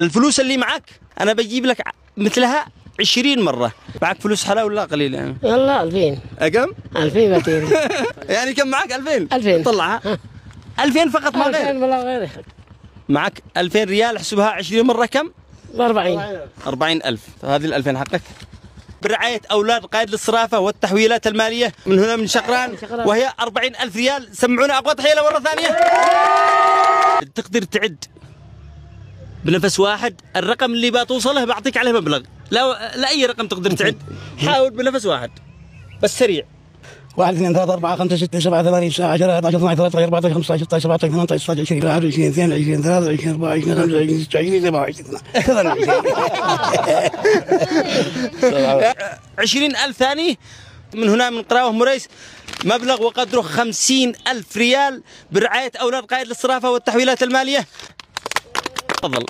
الفلوس اللي معك أنا بجيب لك مثلها 20 مرة. معك فلوس حلا ولا قليل يعني؟ يلا 2000. كم؟ 2200. يعني كم معك؟ 2000. 2000 طلعها. 2000 فقط ما غير. 2000 ولا غيره. معك 2000 ريال، احسبها 20 مرة كم؟ 40. 40,000. هذه ال 2000 حقك. برعاية أولاد قائد الصرافة والتحويلات المالية من هنا من شقران، وهي 40,000 ريال. سمعونا أقوى تحية مرة ثانية. تقدر تعد بنفس واحد الرقم اللي بتوصله بعطيك عليه مبلغ. لا أي رقم تقدر تعد، حاول بنفس واحد بس سريع. 1 2 3 4 5 6 7 8 9 10 11 12 13 14 15 16 17 18 19 20 21 22 23 24 25 26 27 20,000 ثاني. من هنا من قراوه مريس مبلغ وقدره 50,000 ريال برعاية أولاد قائد الصرافة والتحويلات المالية. تفضل.